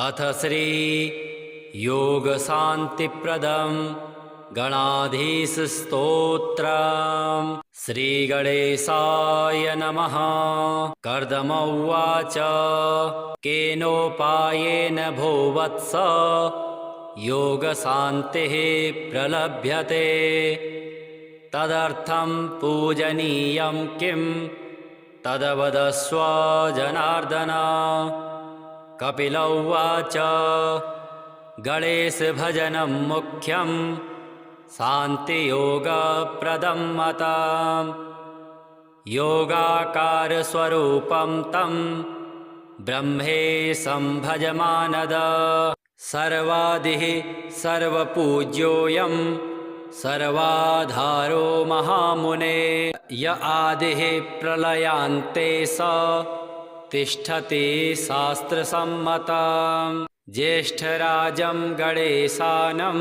अथ श्री योग शांति प्रदम गणाधीश स्तोत्रम्। श्री गणेशाय नमः। कर्दम उवाच केनोपायेन भो वत्स योग शांतिः प्रलभ्यते तदर्थं पूजनीयं किं तद्वदस्व जनार्दन। कपिल उवाच गणेश भजनं मुख्यं शान्तियोगप्रदं मतं योगाकारस्वरूपं तं ब्रह्मेशं भजमानद। सर्वादिः सर्वपूज्योऽयं सर्वाधारो महामुने य आदिः प्रलयान्ते स तिष्ठति शास्त्रसम्मतम्। ज्येष्ठराजं गणेशानं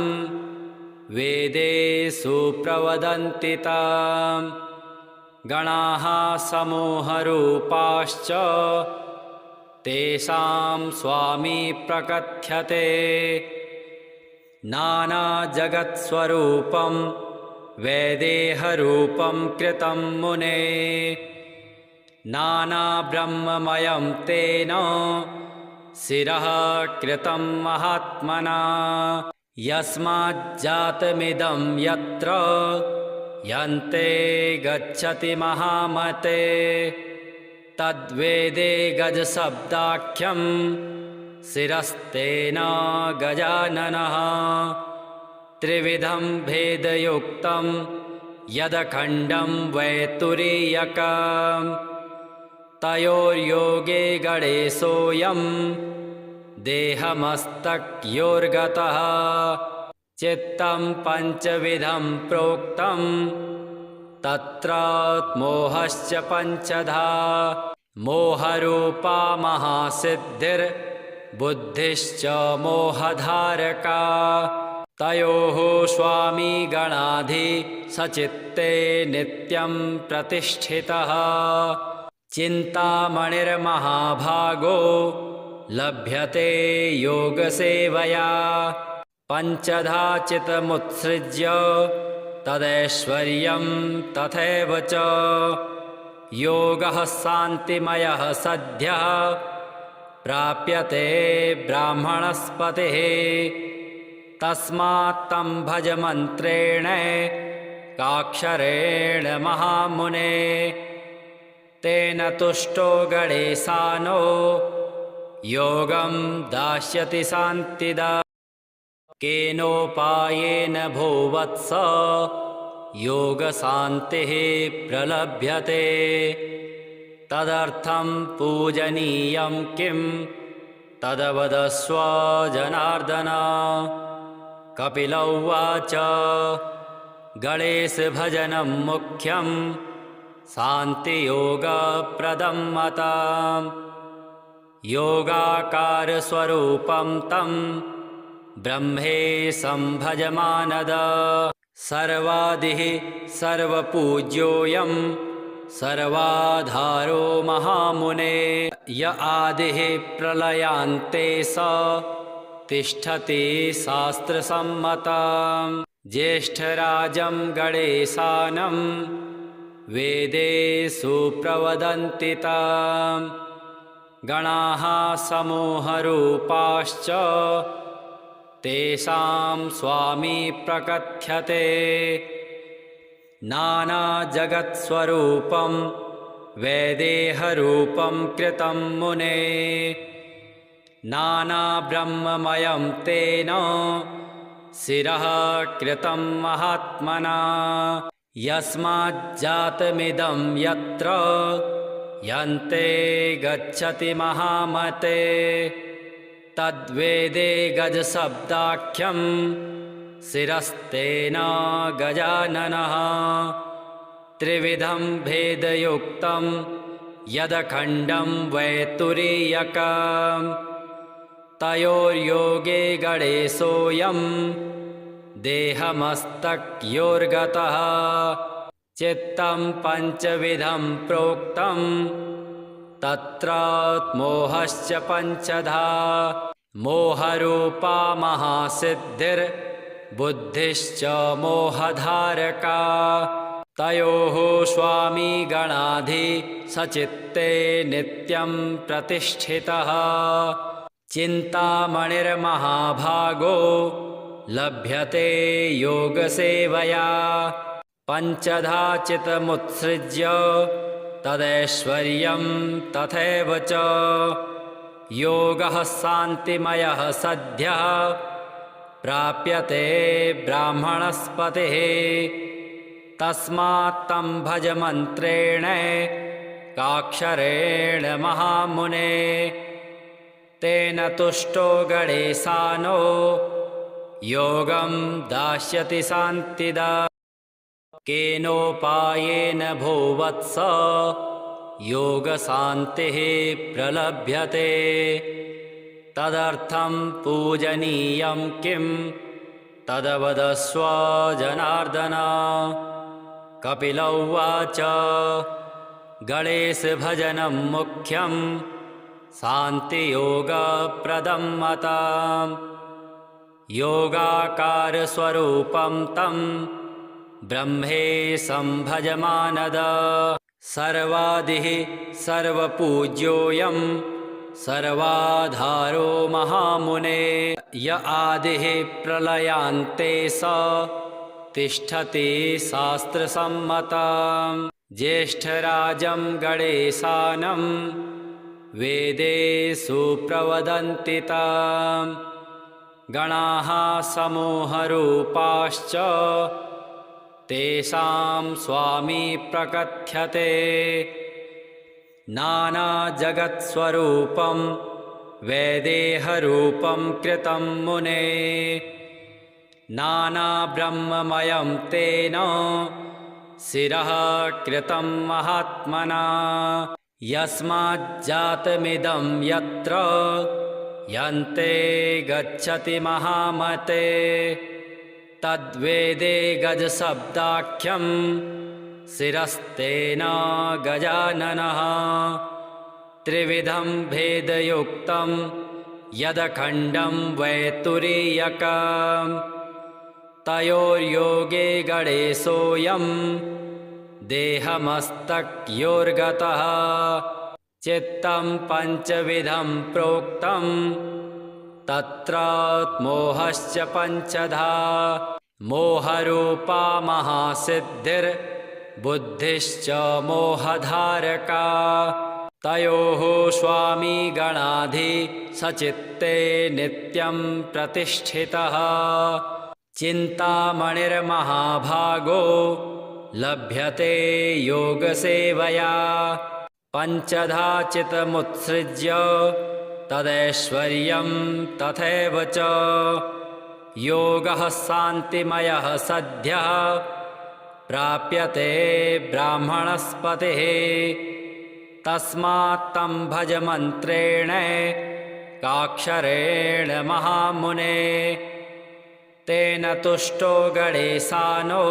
वेदेषु प्रवदन्ति तं गणाः समूहरूपाश्च तेषां स्वामी प्रकथ्यते। नानाजगत्स्वरूपं वैदेहरूपं कृतं मुने नानाब्रह्ममयं तेन शिरः कृतं महात्मना। यस्माज्जातमिदं यत्र यन्ते गच्छति महामते तद्वेदे गजशब्दाख्यं शिरस्तेन गजाननः। त्रिविधं भेदयुक्तं यदखण्डं वैतुरीयकम् तयोर्योगे गणेशोऽयं देहमस्तकयोर्गतः। चित्तं पञ्चविधं प्रोक्तं तत्र मोहश्च पञ्चधा। मोहरूपा महासिद्धिर्बुद्धिश्च मोहधारका तयोः स्वामी गणाधि सचित्ते नित्यं प्रतिष्ठितः। चिन्तामणिर्महाभागो लभ्यते योगसेवया पञ्चधा चित्तमुत्सृज्य तदैश्वर्यं तथैव च। योगः शान्तिमयः सद्यः प्राप्यते ब्राह्मणस्पतिः तस्मात् तं भज मन्त्रेण काक्षरेण महामुने। तेन तुष्टो गणेशानो योगं दास्यति शान्तिदा। केनोपायेन भो वत्स योग शान्तिः प्रलभ्यते तदर्थं पूजनीयं किं तद्वदस्व जनार्दन। कपिल उवाच गणेश भजनं मुख्यं शान्तियोगप्रदं मतं योगाकारस्वरूपं तं ब्रह्मेशं भजमानद। सर्वादिः सर्वपूज्योऽयं सर्वाधारो महामुने य आदिः प्रलयान्ते स तिष्ठति शास्त्रसम्मतम्। ज्येष्ठराजं गणेशानं वेदेषु प्रवदन्ति तं गणाः समूहरूपाश्च तेषां स्वामी प्रकथ्यते। नानाजगत्स्वरूपं वैदेहरूपं कृतं मुने नानाब्रह्ममयं तेन शिरः कृतं महात्मना। यस्माज्जातमिदं यत्र यन्ते गच्छति महामते तद्वेदे गजशब्दाख्यं शिरस्तेन गजाननः। त्रिविधं भेदयुक्तं यदखण्डं वैतुरीयकम् तयोर्योगे गणेशोऽयं देहमस्तकयोर्गतः। चित्तं पञ्चविधं प्रोक्तं तत्र मोहश्च पञ्चधा। मोहरूपा महासिद्धिर्बुद्धिश्च मोहधारका तयोः स्वामी गणाधि सचित्ते नित्यं प्रतिष्ठितः चिन्तामणिर्महाभागो लभ्यते योगसेवया पञ्चधा चितमुत्सृज्य तदैश्वर्यं तथैव च योगः शान्तिमयः सद्यः प्राप्यते ब्राह्मणस्पतिः तस्मात् तं भज मन्त्रेण काक्षरेण महामुने तेन तुष्टो गणेशानो योगं दास्यति शान्तिदा केनोपायेन भोवत्स योगशान्तिः प्रलभ्यते तदर्थं पूजनीयं किं तद्वदस्व जनार्दन कपिल उवाच गणेशभजनं मुख्यं शान्तियोगप्रदं मताम् योगाकारस्वरूपं तं ब्रह्मेशं भजमानद सर्वादिः सर्वपूज्योऽयं सर्वाधारो महामुने य आदिः प्रलयान्ते स तिष्ठति शास्त्रसम्मतं ज्येष्ठराजं गणेशानं वेदेषु प्रवदन्ति ताम् गणाः समूहरूपाश्च तेषां स्वामी प्रकथ्यते नानाजगत्स्वरूपं वैदेहरूपं कृतं मुने नानाब्रह्ममयं तेन शिरः कृतं महात्मना यस्माज्जातमिदं यत्र यन्ते गच्छति महामते तद्वेदे गजशब्दाख्यं शिरस्तेन गजाननः त्रिविधं भेदयुक्तं यदखण्डं वैतुरीयकं तयोर्योगे गणेशोऽयं देहमस्तकयोर्गतः चित्तं पञ्चविधं प्रोक्तं तत्र मोहश्च पञ्चधा मोहरूपा महासिद्धिर्बुद्धिश्च मोहधारका तयोः स्वामी गणाधि सचित्ते नित्यं प्रतिष्ठितः चिन्तामणिर्महाभागो लभ्यते योगसेवया पञ्चधा चितमुत्सृज्य तदैश्वर्यं तथैव च योगः शान्तिमयः सद्यः प्राप्यते ब्राह्मणस्पतिः तस्मात् तं भज मन्त्रेण काक्षरेण महामुने तेन तुष्टो गणेशानो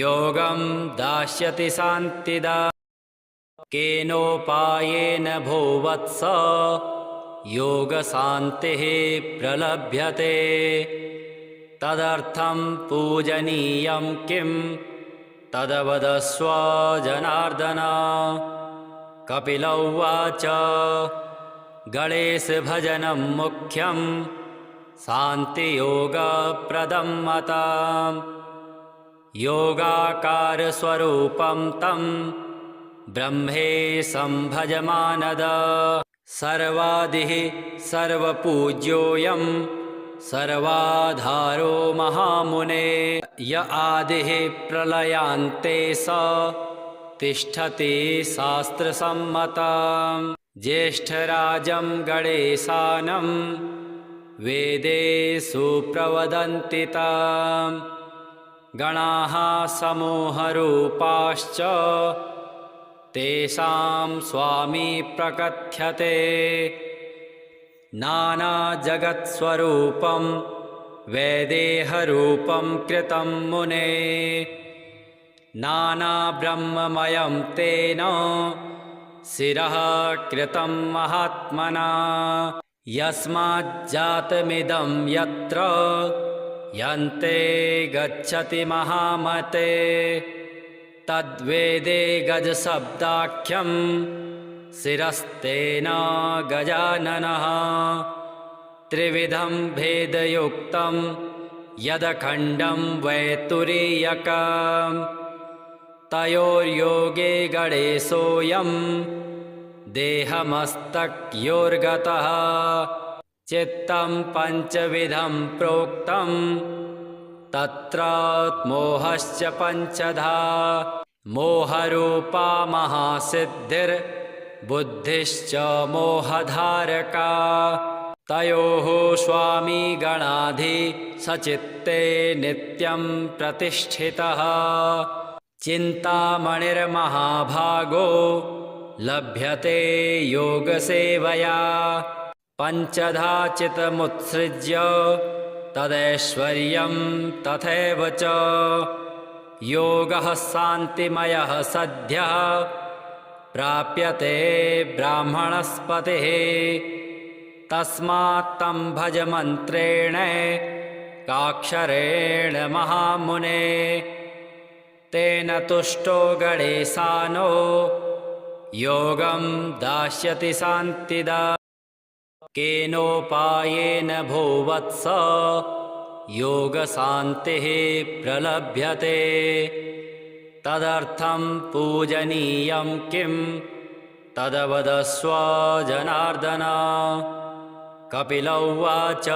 योगं दास्यति शान्तिदा केनोपायेन भोवत्स योगशान्तिः प्रलभ्यते तदर्थं पूजनीयं किं तद्वदस्व जनार्दन कपिल उवाच गणेशभजनं मुख्यं शान्तियोगप्रदं मताम् योगाकारस्वरूपं तं ब्रह्मेशं भजमानद सर्वादिः सर्वपूज्योऽयं सर्वाधारो महामुने य आदिः प्रलयान्ते स तिष्ठति शास्त्रसम्मतं ज्येष्ठराजं गणेशानं वेदेषु प्रवदन्ति ताम् गणाः समूहरूपाश्च तेषां स्वामी प्रकथ्यते नानाजगत्स्वरूपं वैदेहरूपं कृतं मुने नानाब्रह्ममयं तेन शिरः कृतं महात्मना यस्माज्जातमिदं यत्र यन्ते गच्छति महामते तद्वेदे गजशब्दाख्यं शिरस्तेन गजाननः त्रिविधं भेदयुक्तं यदखण्डं वैतुरीयकं तयोर्योगे गणेशोऽयं देहमस्तकयोर्गतः चित्तं पञ्चविधं प्रोक्तं तत्र मोहश्च पञ्चधा मोहरूपा महासिद्धिर्बुद्धिश्च मोहधारका तयोः स्वामी गणाधि सचित्ते नित्यं प्रतिष्ठितः चिन्तामणिर्महाभागो लभ्यते योगसेवया पञ्चधा चित्तमुत्सृज्य तदैश्वर्यं तथैव च योगः शान्तिमयः सद्यः प्राप्यते ब्राह्मणस्पतिः तस्मात् तं भज मन्त्रेण काक्षरेण महामुने तेन तुष्टो गणेशानो योगं दास्यति शान्तिदा केनोपायेन भो वत्स योगशान्तिः प्रलभ्यते तदर्थं पूजनीयं किं तद्वदस्व जनार्दन कपिल उवाच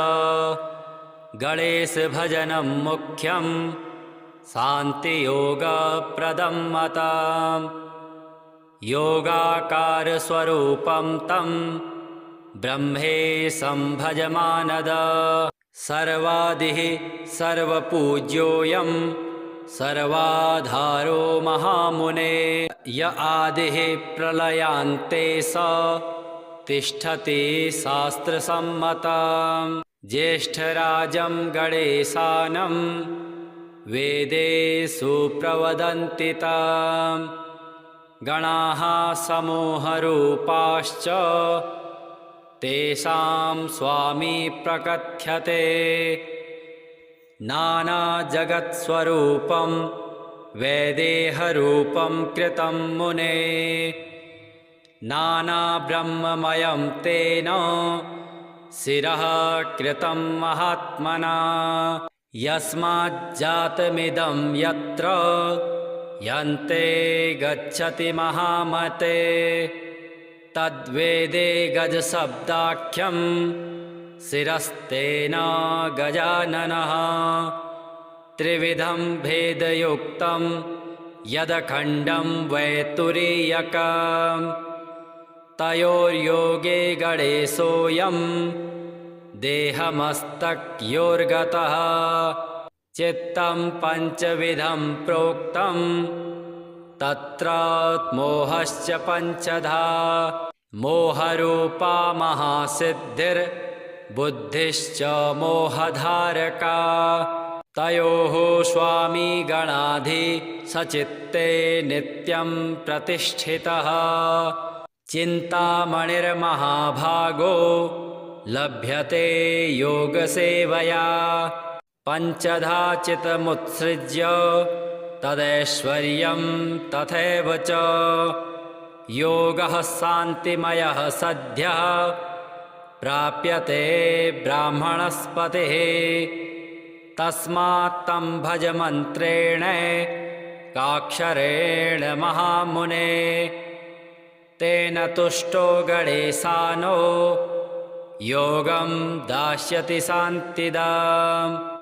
गणेशभजनं मुख्यं शान्तियोगप्रदं मताम् योगाकारस्वरूपं तं ब्रह्मेशं भजमानद सर्वादिः सर्वपूज्योऽयं सर्वाधारो महामुने य आदिः प्रलयान्ते स तिष्ठति शास्त्रसम्मतं ज्येष्ठराजं गणेशानं वेदेषु प्रवदन्ति तं गणाः समूहरूपाश्च तेषां स्वामी प्रकथ्यते नानाजगत्स्वरूपं वैदेहरूपं कृतं मुने नानाब्रह्ममयं तेन शिरः कृतं महात्मना यस्माज्जातमिदं यत्र यन्ते गच्छति महामते तद्वेदे गजशब्दाख्यं शिरस्तेन गजाननः त्रिविधं भेदयुक्तं यदखण्डं वैतुरीयकं तयोर्योगे गणेशोऽयं देहमस्तकयोर्गतः चित्तं पञ्चविधं प्रोक्तं तत्र मोहश्च पञ्चधा मोहरूपा महासिद्धिर्बुद्धिश्च मोहधारका तयोः स्वामी गणाधि सचित्ते नित्यं प्रतिष्ठितः चिन्तामणिर्महाभागो लभ्यते योगसेवया पञ्चधा चित्तमुत्सृज्य तदैश्वर्यं तथैव च योगः शान्तिमयः सद्यः प्राप्यते ब्राह्मणस्पतिः तस्मात् तं भज मन्त्रेण काक्षरेण महामुने तेन तुष्टो गणेशानो योगं दास्यति शान्तिदाम्।